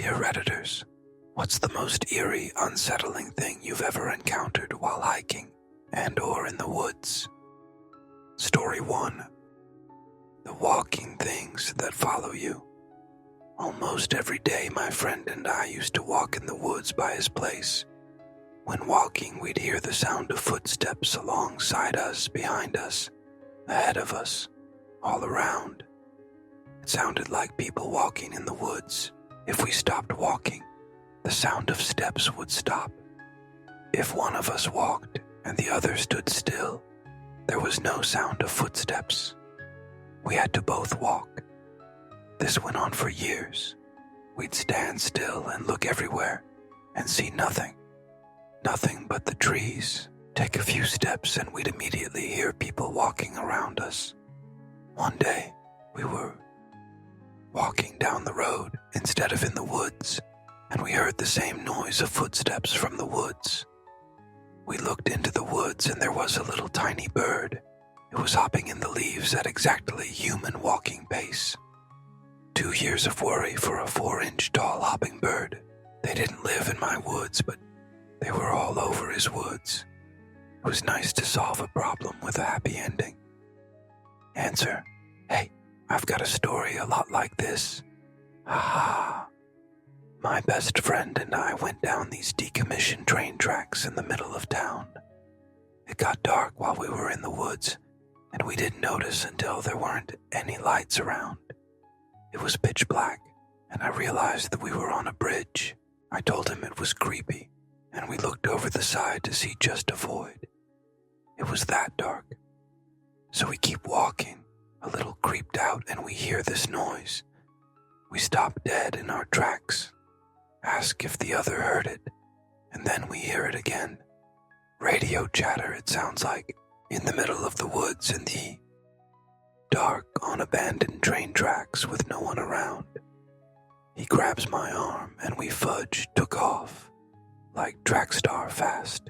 dear Redditors. What's the most eerie, unsettling thing you've ever encountered while hiking and/or in the woods? Story 1. The walking things that follow you. Almost every day, my friend and I used to walk in the woods by his place. When walking, we'd hear the sound of footsteps alongside us, behind us, ahead of us, all around. It sounded like people walking in the woods. If we stopped walking, the sound of steps would stop. If one of us walked and the other stood still, there was no sound of footsteps. We had to both walk. This went on for years. We'd stand still and look everywhere and see nothing. Nothing but the trees. Take a few steps and we'd immediately hear people walking around us. One day, we were walking down the road instead of in the woods, and we heard the same noise of footsteps from the woods. We looked into the woods and there was a little tiny bird. It was hopping in the leaves at exactly human walking pace. 2 years of worry for a 4-inch tall hopping bird. They didn't live in my woods, but they were all over his woods. It was nice to solve a problem with a happy ending. Answer: hey, I've got a story a lot like this. Haha. My best friend and I went down these decommissioned train tracks in the middle of town. It got dark while we were in the woods, and we didn't notice until there weren't any lights around. It was pitch black, and I realized that we were on a bridge. I told him it was creepy, and we looked over the side to see just a void. It was that dark. So we keep walking, a little creeped out, and we hear this noise. We stop dead in our tracks, ask if the other heard it, and then we hear it again. Radio chatter, it sounds like, in the middle of the woods in the dark on abandoned train tracks with no one around. He grabs my arm and we took off, like track star fast.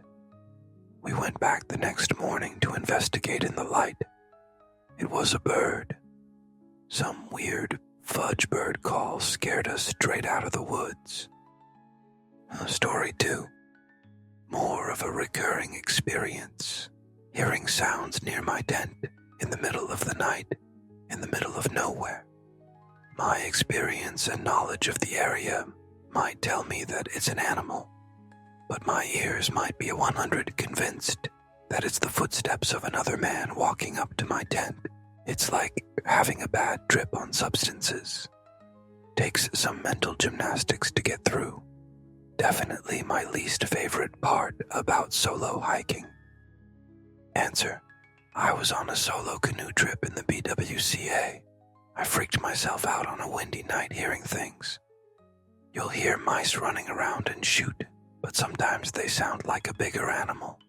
We went back the next morning to investigate in the light. It was a bird. Some weird fudge bird call scared us straight out of the woods. Story 2. More of a recurring experience. Hearing sounds near my tent, in the middle of the night, in the middle of nowhere. My experience and knowledge of the area might tell me that it's an animal, but my ears might be 100 convinced that it's the footsteps of another man walking up to my tent. It's like having a bad trip on substances. Takes some mental gymnastics to get through. Definitely my least favorite part about solo hiking. Answer: I was on a solo canoe trip in the BWCA. I freaked myself out on a windy night hearing things. You'll hear mice running around and shoot, but sometimes they sound like a bigger animal.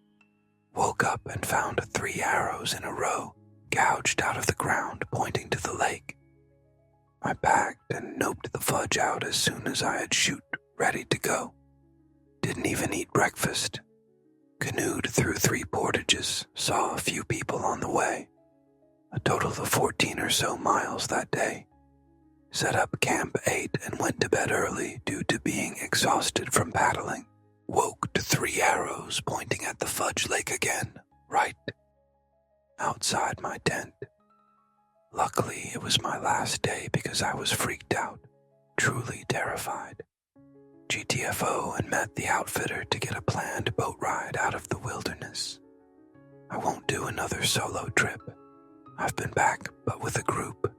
Woke up and found 3 arrows in a row, gouged out of the ground, pointing to the lake. I packed and noped the fudge out as soon as I had shoot ready to go. Didn't even eat breakfast. Canoed through 3 portages, saw a few people on the way. A total of 14 or so miles that day. Set up camp 8 and went to bed early due to being exhausted from paddling. Woke to 3 arrows pointing at the fudge lake again, right outside my tent. Luckily, it was my last day because I was freaked out, truly terrified. GTFO and met the outfitter to get a planned boat ride out of the wilderness. I won't do another solo trip. I've been back, but with a group.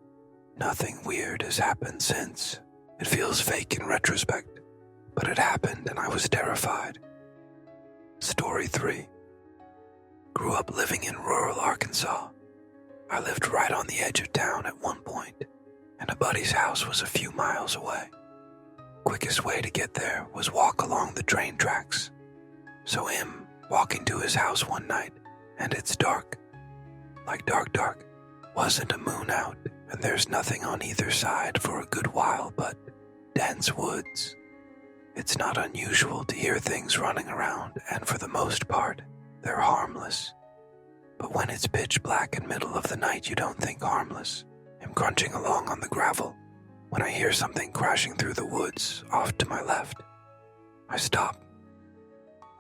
Nothing weird has happened since. It feels fake in retrospect, but it happened and I was terrified. Story 3. Grew up living in rural Arkansas. I lived right on the edge of town at one point, and a buddy's house was a few miles away. Quickest way to get there was walk along the train tracks. So him walking to his house one night, and it's dark. Like dark. Wasn't a moon out, and there's nothing on either side for a good while but dense woods. It's not unusual to hear things running around, and for the most part, they're harmless. But when it's pitch black in middle of the night, you don't think harmless. Him crunching along on the gravel, when I hear something crashing through the woods off to my left. I stop,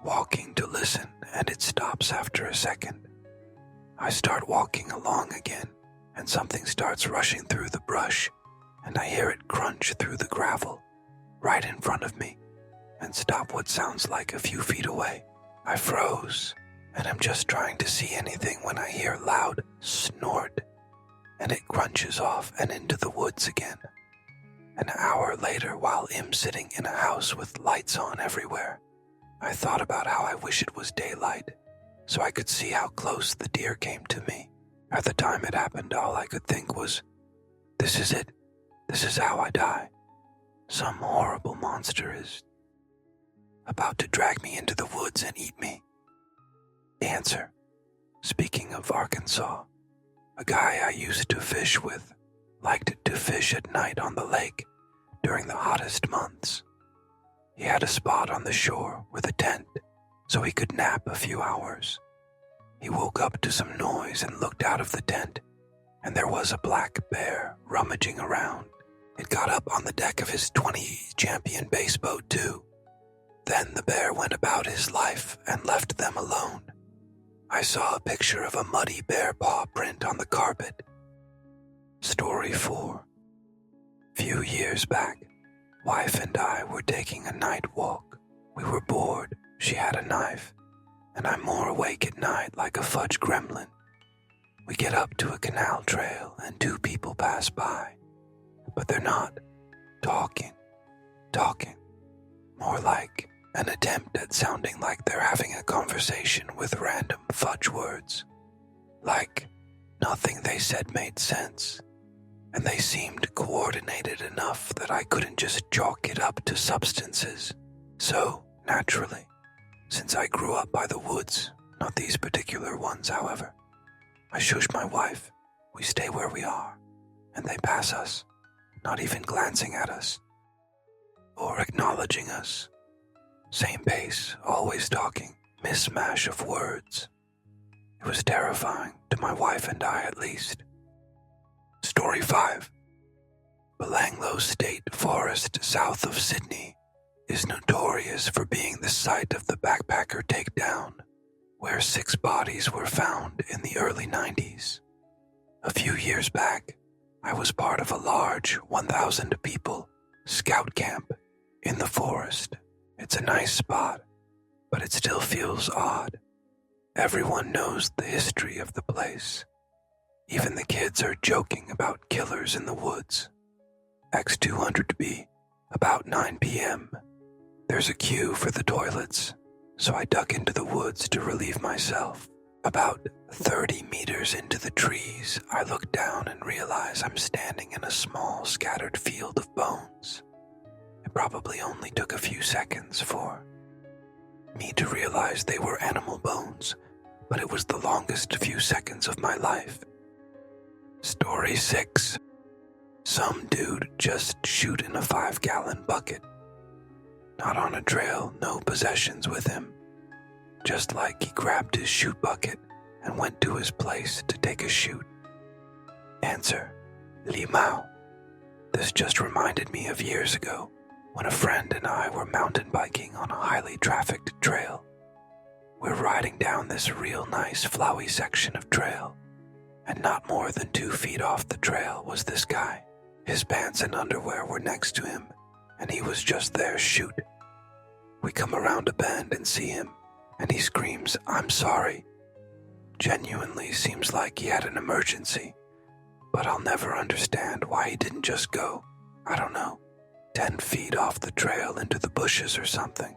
walking to listen, and it stops after a second. I start walking along again, and something starts rushing through the brush, and I hear it crunch through the gravel right in front of me and stop what sounds like a few feet away. I froze, and I'm just trying to see anything when I hear a loud snort, and it crunches off and into the woods again. An hour later, while I'm sitting in a house with lights on everywhere, I thought about how I wish it was daylight so I could see how close the deer came to me. At the time it happened, all I could think was, this is it. This is how I die. Some horrible monster is about to drag me into the woods and eat me. Answer. Speaking of Arkansas, a guy I used to fish with liked to fish at night on the lake during the hottest months. He had a spot on the shore with a tent so he could nap a few hours. He woke up to some noise and looked out of the tent, and there was a black bear rummaging around. It got up on the deck of his 20 champion bass boat too. Then the bear went about his life and left them alone. I saw a picture of a muddy bear paw print on the carpet. Story 4. Few years back, wife and I were taking a night walk. We were bored, she had a knife, and I'm more awake at night like a fudge gremlin. We get up to a canal trail and 2 people pass by, but they're not talking, more like an attempt at sounding like they're having a conversation with random fudge words. Like, nothing they said made sense, and they seemed coordinated enough that I couldn't just chalk it up to substances. So, naturally, since I grew up by the woods, not these particular ones, however, I shush my wife, we stay where we are, and they pass us, not even glancing at us or acknowledging us. Same pace, always talking, mismatch of words. It was terrifying, to my wife and I at least. Story 5. Belanglo State Forest south of Sydney is notorious for being the site of the backpacker takedown, where 6 bodies were found in the early 90s. A few years back, I was part of a large 1,000 people scout camp in the forest. It's a nice spot, but it still feels odd. Everyone knows the history of the place. Even the kids are joking about killers in the woods. X200B, about 9 p.m. There's a queue for the toilets, so I duck into the woods to relieve myself. About 30 meters into the trees, I look down and realize I'm standing in a small scattered field of bones. It probably only took a few seconds for me to realize they were animal bones, but it was the longest few seconds of my life. Story 6. Some dude just shoot in a 5-gallon bucket. Not on a trail, no possessions with him. Just like he grabbed his shoot bucket and went to his place to take a shoot. Answer. Limau. This just reminded me of years ago when a friend and I were mountain biking on a highly trafficked trail. We're riding down this real nice flowy section of trail, and not more than 2 feet off the trail was this guy. His pants and underwear were next to him, and he was just there shoot. We come around a bend and see him, and he screams, "I'm sorry." Genuinely seems like he had an emergency, but I'll never understand why he didn't just go, I don't know, 10 feet off the trail into the bushes or something.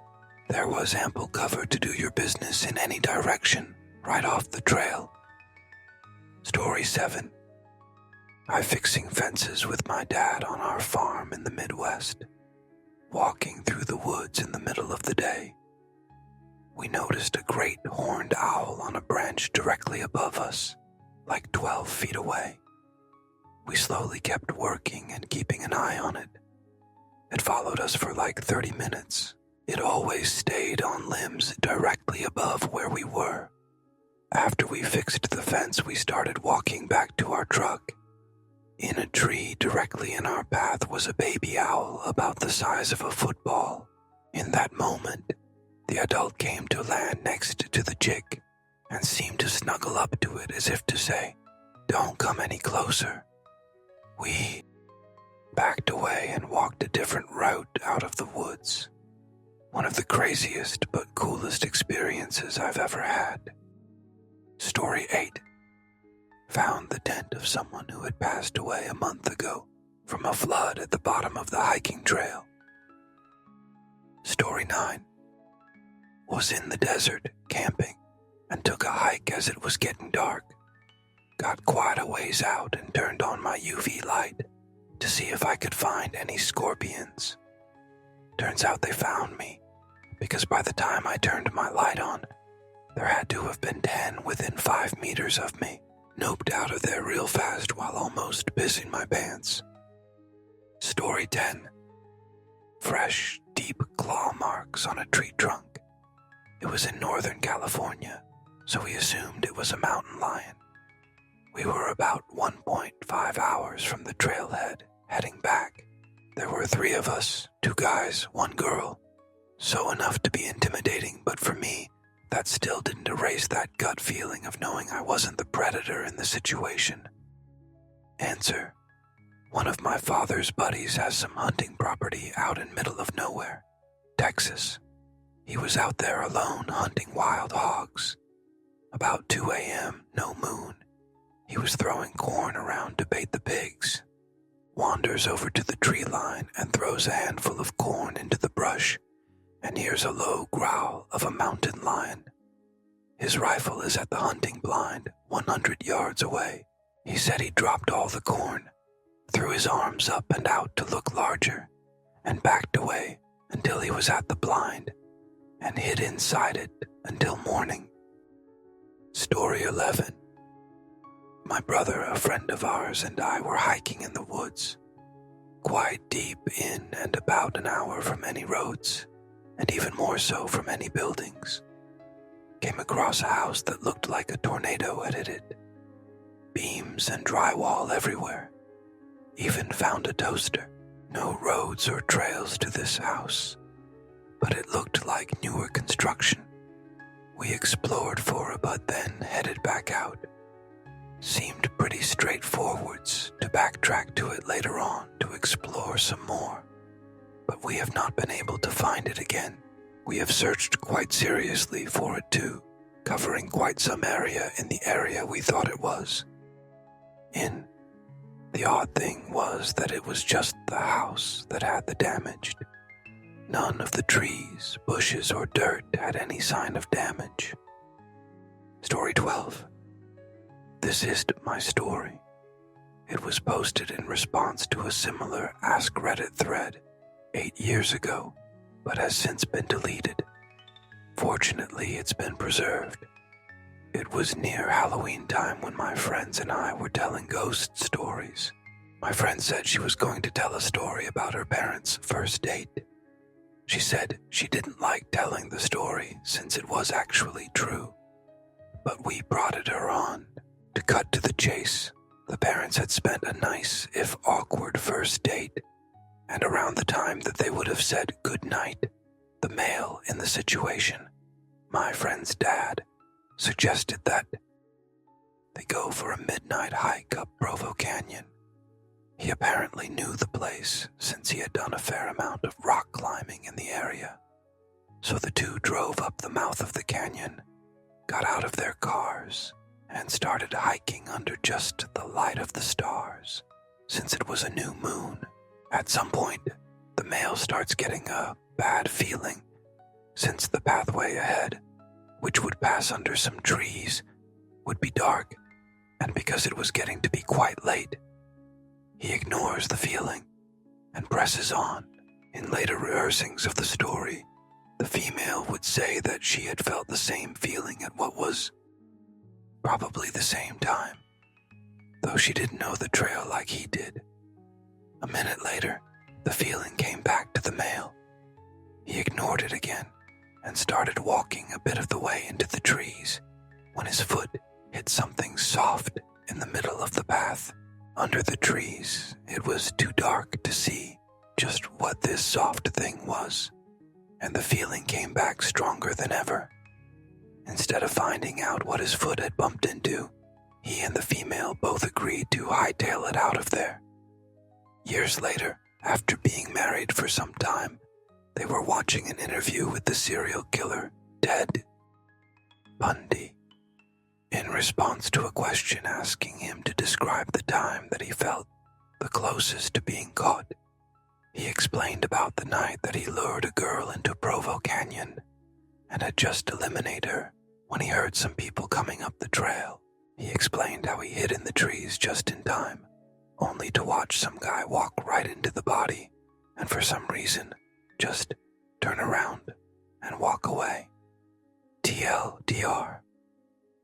There was ample cover to do your business in any direction, right off the trail. Story 7. I fixing fences with my dad on our farm in the Midwest. Walking through the woods in the middle of the day, we noticed a great horned owl on a branch directly above us, like 12 feet away. We slowly kept working and keeping an eye on it. It followed us for like 30 minutes. It always stayed on limbs directly above where we were. After we fixed the fence, we started walking back to our truck. In a tree directly in our path was a baby owl about the size of a football. In that moment, the adult came to land next to the chick and seemed to snuggle up to it as if to say, "Don't come any closer." We backed away and walked a different route out of the woods. One of the craziest but coolest experiences I've ever had. Story 8. Found the tent of someone who had passed away a month ago from a flood at the bottom of the hiking trail. Story 9. Was in the desert, camping, and took a hike as it was getting dark. Got quite a ways out and turned on my UV light to see if I could find any scorpions. Turns out they found me, because by the time I turned my light on, there had to have been 10 within 5 meters of me, noped out of there real fast while almost pissing my pants. Story 10. Fresh, deep claw marks on a tree trunk. It was in Northern California, so we assumed it was a mountain lion. We were about 1.5 hours from the trailhead, heading back. There were 3 of us, 2 guys, 1 girl. So enough to be intimidating, but for me, that still didn't erase that gut feeling of knowing I wasn't the predator in the situation. Answer. One of my father's buddies has some hunting property out in middle of nowhere, Texas. He was out there alone hunting wild hogs. About 2 a.m., no moon. He was throwing corn around to bait the pigs. Wanders over to the tree line and throws a handful of corn into the brush and hears a low growl of a mountain lion. His rifle is at the hunting blind, 100 yards away. He said he dropped all the corn, threw his arms up and out to look larger, and backed away until he was at the blind, and hid inside it until morning. Story 11. My brother, a friend of ours, and I were hiking in the woods, quite deep in and about an hour from any roads, and even more so from any buildings. Came across a house that looked like a tornado had hit it. Beams and drywall everywhere. Even found a toaster. No roads or trails to this house, but it looked like newer construction. We explored for a bit, then headed back out. Seemed pretty straightforwards to backtrack to it later on to explore some more, but we have not been able to find it again. We have searched quite seriously for it too, covering quite some area in the area we thought it was. The odd thing was that it was just the house that had the damage. None of the trees, bushes, or dirt had any sign of damage. Story 12. This is my story. It was posted in response to a similar Ask Reddit thread 8 years ago, but has since been deleted. Fortunately, it's been preserved. It was near Halloween time when my friends and I were telling ghost stories. My friend said she was going to tell a story about her parents' first date. She said she didn't like telling the story since it was actually true, but we prodded her on. To cut to the chase, the parents had spent a nice, if awkward, first date, and around the time that they would have said good night, the male in the situation, my friend's dad, suggested that they go for a midnight hike up Provo Canyon. He apparently knew the place since he had done a fair amount of rock climbing in the area. So the two drove up the mouth of the canyon, got out of their cars, and started hiking under just the light of the stars, since it was a new moon. At some point, the male starts getting a bad feeling, since the pathway ahead, which would pass under some trees, would be dark, and because it was getting to be quite late, he ignores the feeling and presses on. In later rehearsings of the story, the female would say that she had felt the same feeling at what was probably the same time, though she didn't know the trail like he did. A minute later, the feeling came back to the male. He ignored it again and started walking a bit of the way into the trees when his foot hit something soft in the middle of the path. Under the trees, it was too dark to see just what this soft thing was, and the feeling came back stronger than ever. Instead of finding out what his foot had bumped into, he and the female both agreed to hightail it out of there. Years later, after being married for some time, they were watching an interview with the serial killer, Ted Bundy. In response to a question asking him to describe the time that he felt the closest to being caught, he explained about the night that he lured a girl into Provo Canyon and had just eliminated her when he heard some people coming up the trail. He explained how he hid in the trees just in time, only to watch some guy walk right into the body and for some reason just turn around and walk away. TLDR.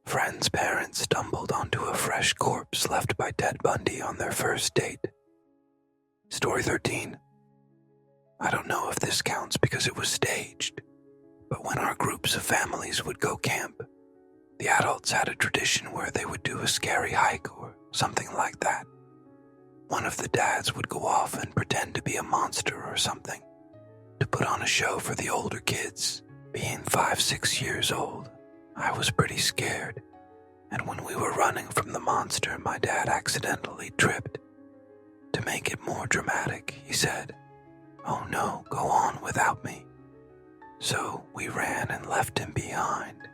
Friend's parents stumbled onto a fresh corpse left by Ted Bundy on their first date. Story 13. I don't know if this counts because it was staged, but when our groups of families would go camp, the adults had a tradition where they would do a scary hike or something like that. One of the dads would go off and pretend to be a monster or something to put on a show for the older kids. Being 5-6 years old, I was pretty scared, and when we were running from the monster, my dad accidentally tripped. To make it more dramatic, he said, "Oh no, go on without me." So we ran and left him behind,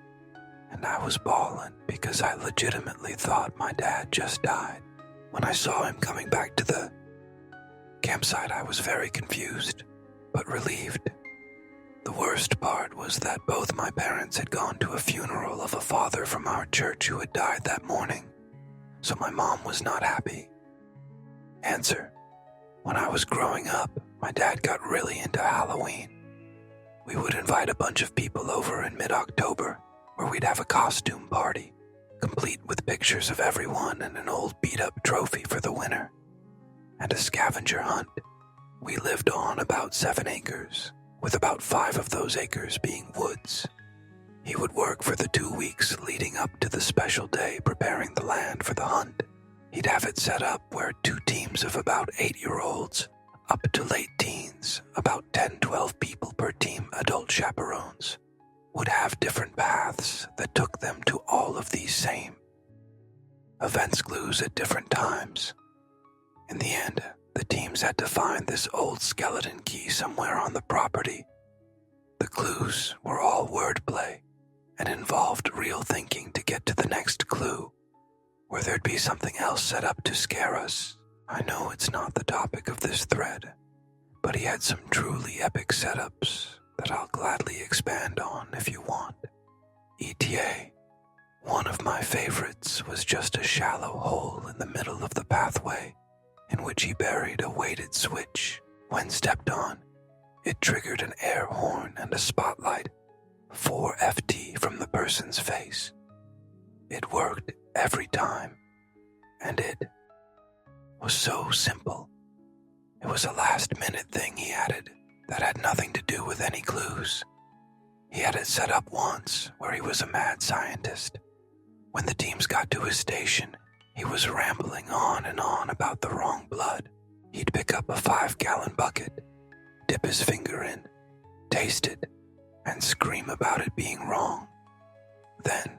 and I was bawling because I legitimately thought my dad just died. When I saw him coming back to the campsite, I was very confused, but relieved. The worst part was that both my parents had gone to a funeral of a father from our church who had died that morning, so my mom was not happy. Answer: when I was growing up, my dad got really into Halloween. We would invite a bunch of people over in mid-October, where we'd have a costume party, complete with pictures of everyone and an old beat-up trophy for the winner, and a scavenger hunt. We lived on about 7 acres, with about 5 of those acres being woods. He would work for the 2 weeks leading up to the special day preparing the land for the hunt. He'd have it set up where 2 teams of about 8-year-olds up to late teens, about 10-12 people per team adult chaperones, would have different paths that took them to all of these same events clues at different times. In the end, the teams had to find this old skeleton key somewhere on the property. The clues were all wordplay and involved real thinking to get to the next clue, where there'd be something else set up to scare us. I know it's not the topic of this thread, but he had some truly epic setups that I'll gladly expand on if you want. ETA. One of my favorites was just a shallow hole in the middle of the pathway, in which he buried a weighted switch. When stepped on, it triggered an air horn and a spotlight, 4 FT from the person's face. It worked every time, and it was so simple. It was a last-minute thing he added that had nothing to do with any clues. He had it set up once where he was a mad scientist. When the teams got to his station, he was rambling on and on about the wrong blood. He'd pick up a 5-gallon bucket, dip his finger in, taste it, and scream about it being wrong. Then,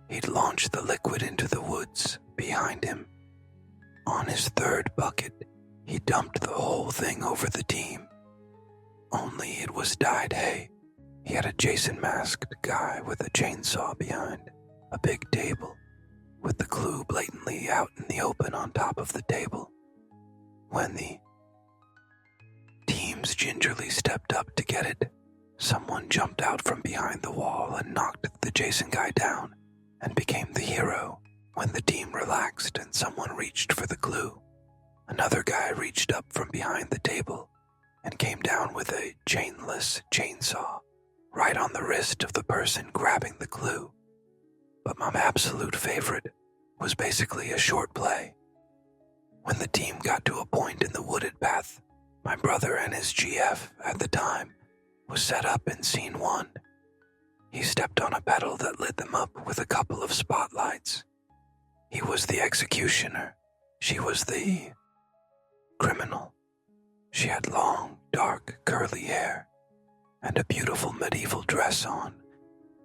he'd launch the liquid into the woods behind him. On his 3rd bucket, he dumped the whole thing over the team. Only it was dyed hay. He had a Jason-masked guy with a chainsaw behind a big table, with the clue blatantly out in the open on top of the table. When the teams gingerly stepped up to get it, someone jumped out from behind the wall and knocked the Jason guy down and became the hero. When the team relaxed and someone reached for the clue, another guy reached up from behind the table and came down with a chainless chainsaw right on the wrist of the person grabbing the clue. But my absolute favorite was basically a short play. When the team got to a point in the wooded path, my brother and his GF at the time was set up in scene 1. He stepped on a pedal that lit them up with a couple of spotlights. He was the executioner, She was the criminal. She had long, dark, curly hair and a beautiful medieval dress on,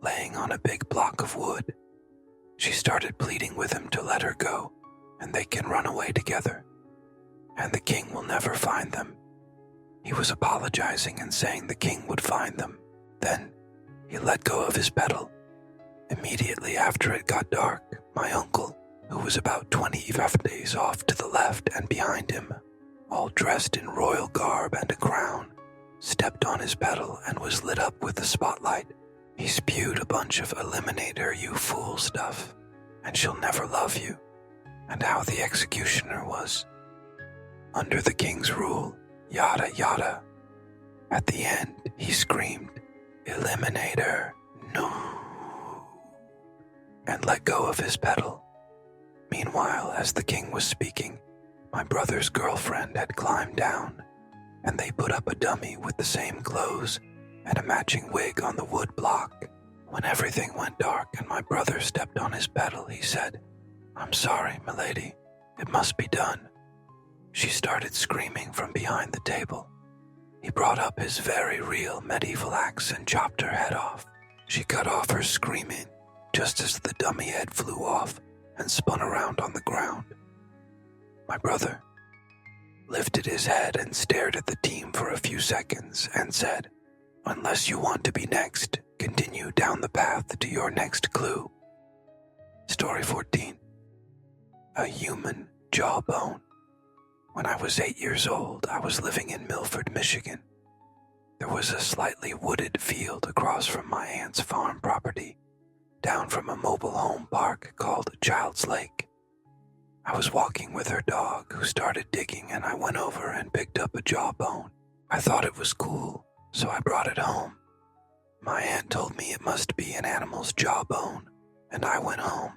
laying on a big block of wood. She started pleading with him to let her go, and they can run away together, and the king will never find them. He was apologizing and saying the king would find them. Then he let go of his pedal. Immediately after it got dark, my uncle, who was about 20 days off to the left and behind him, all dressed in royal garb and a crown, stepped on his pedal and was lit up with the spotlight. He spewed a bunch of "eliminate her, you fool" stuff, and she'll never love you, and how the executioner was under the king's rule, yada yada. At the end, he screamed, "Eliminate her, no," and let go of his pedal. Meanwhile, as the king was speaking, my brother's girlfriend had climbed down, and they put up a dummy with the same clothes and a matching wig on the wood block. When everything went dark and my brother stepped on his pedal, he said, "I'm sorry, milady, it must be done." She started screaming from behind the table. He brought up his very real medieval axe and chopped her head off. She cut off her screaming just as the dummy head flew off and spun around on the ground. My brother lifted his head and stared at the team for a few seconds and said, "Unless you want to be next, continue down the path to your next clue." Story 14. A human jawbone. When I was 8 years old, I was living in Milford, Michigan. There was a slightly wooded field across from my aunt's farm property, down from a mobile home park called Child's Lake. I was walking with her dog, who started digging, and I went over and picked up a jawbone. I thought it was cool, so I brought it home. My aunt told me it must be an animal's jawbone, and I went home.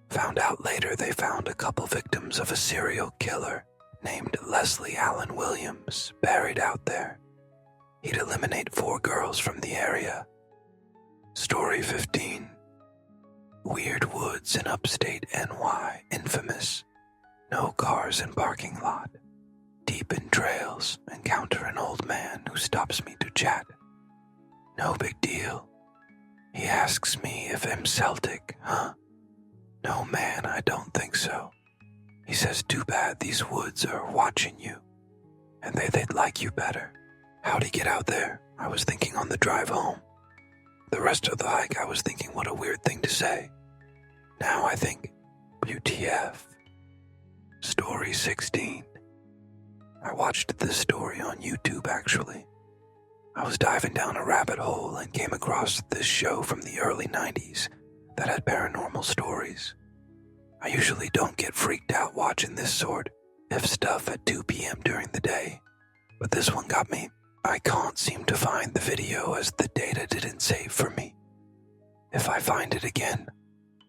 Found out later they found a couple victims of a serial killer named Leslie Allen Williams buried out there. He'd eliminate 4 girls from the area. Story 15. Weird woods in upstate NY, infamous. No cars in parking lot. Deep in trails, encounter an old man who stops me to chat. No big deal. He asks me if I'm Celtic, huh? No, man, I don't think so. He says, too bad these woods are watching you, and they'd like you better. How'd he get out there? I was thinking on the drive home. The rest of the hike, I was thinking what a weird thing to say. Now I think, WTF. Story 16. I watched this story on YouTube, actually. I was diving down a rabbit hole and came across this show from the early 90s that had paranormal stories. I usually don't get freaked out watching this sort of stuff at 2 p.m. during the day, but this one got me. I can't seem to find the video as the data didn't save for me. If I find it again,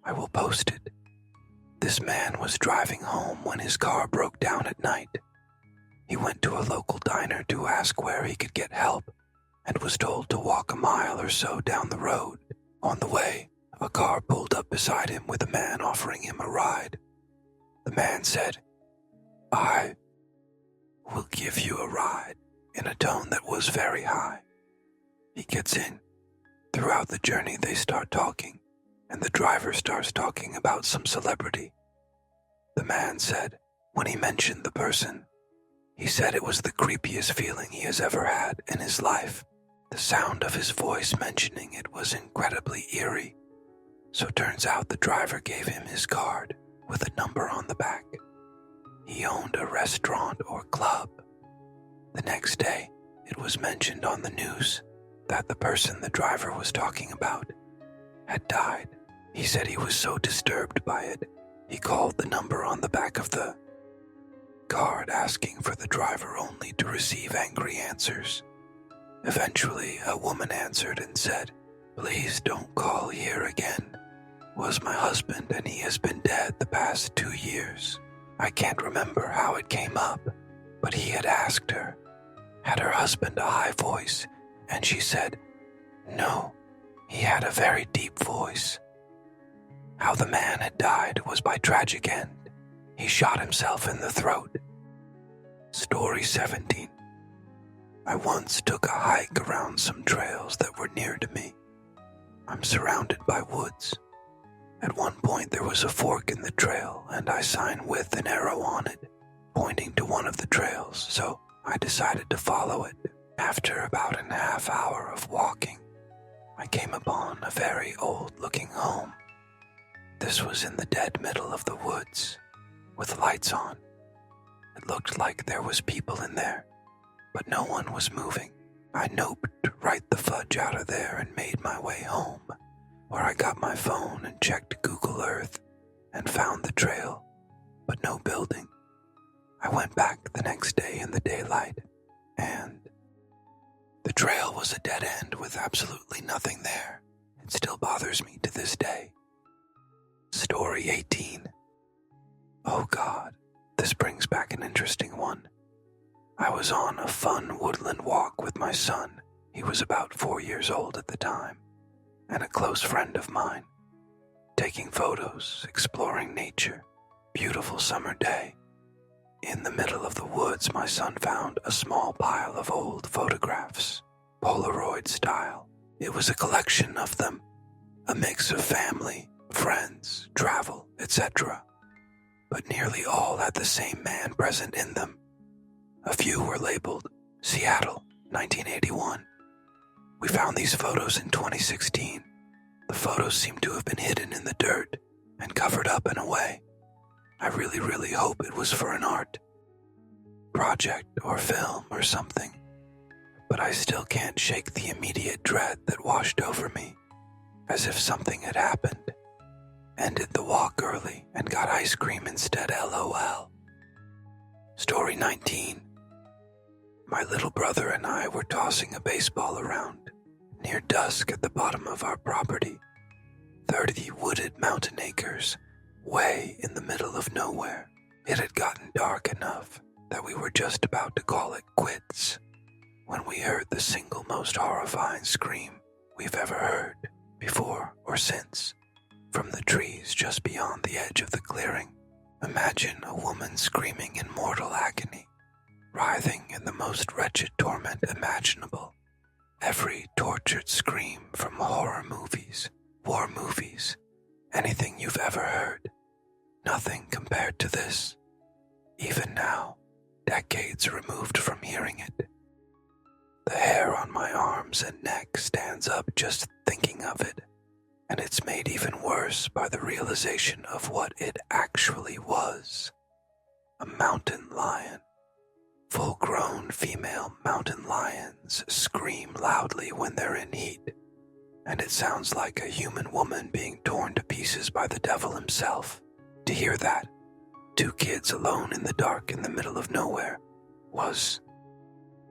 I will post it. This man was driving home when his car broke down at night. He went to a local diner to ask where he could get help and was told to walk a mile or so down the road. On the way, a car pulled up beside him with a man offering him a ride. The man said, "I will give you a ride," in a tone that was very high. He gets in. Throughout the journey, they start talking, and the driver starts talking about some celebrity. The man said, when he mentioned the person, he said it was the creepiest feeling he has ever had in his life. The sound of his voice mentioning it was incredibly eerie. So turns out the driver gave him his card with a number on the back. He owned a restaurant or club. The next day, it was mentioned on the news that the person the driver was talking about had died. He said he was so disturbed by it, he called the number on the back of the card asking for the driver only to receive angry answers. Eventually, a woman answered and said, "Please don't call here again. Was my husband and he has been dead the past 2 years. I can't remember how it came up, but he had asked her, had her husband a high voice, and she said, no, he had a very deep voice. How the man had died was by tragic end. He shot himself in the throat. Story 17. I once took a hike around some trails that were near to me. I'm surrounded by woods. At one point there was a fork in the trail and I signed with an arrow on it, pointing to one of the trails, so I decided to follow it. After about a half hour of walking, I came upon a very old-looking home. This was in the dead middle of the woods, with lights on. It looked like there was people in there, but no one was moving. I noped right the fudge out of there and made my way home, where I got my phone and checked Google Earth and found the trail, but no building. I went back the next day in the daylight, and the trail was a dead end with absolutely nothing there. It still bothers me to this day. Story 18. Oh God, this brings back an interesting one. I was on a fun woodland walk with my son. He was about 4 years old at the time, and a close friend of mine, taking photos, exploring nature. Beautiful summer day. In the middle of the woods, my son found a small pile of old photographs, Polaroid style. It was a collection of them, a mix of family, friends, travel, etc. But nearly all had the same man present in them. A few were labeled Seattle, 1981. We found these photos in 2016. The photos seem to have been hidden in the dirt and covered up in a way. I really hope it was for an art project or film or something, but I still can't shake the immediate dread that washed over me, as if something had happened. Ended the walk early and got ice cream instead, LOL. Story 19. My little brother and I were tossing a baseball around near dusk at the bottom of our property, 30 wooded mountain acres, way in the middle of nowhere. It had gotten dark enough that we were just about to call it quits when we heard the single most horrifying scream we've ever heard, before or since, from the trees just beyond the edge of the clearing. Imagine a woman screaming in mortal agony, writhing in the most wretched torment imaginable. Every tortured scream from horror movies, war movies, anything you've ever heard. Nothing compared to this. Even now, decades removed from hearing it. The hair on my arms and neck stands up just thinking of it, and it's made even worse by the realization of what it actually was. A mountain lion. Full-grown female mountain lions scream loudly when they're in heat, and it sounds like a human woman being torn to pieces by the devil himself. To hear that, 2 kids alone in the dark in the middle of nowhere, was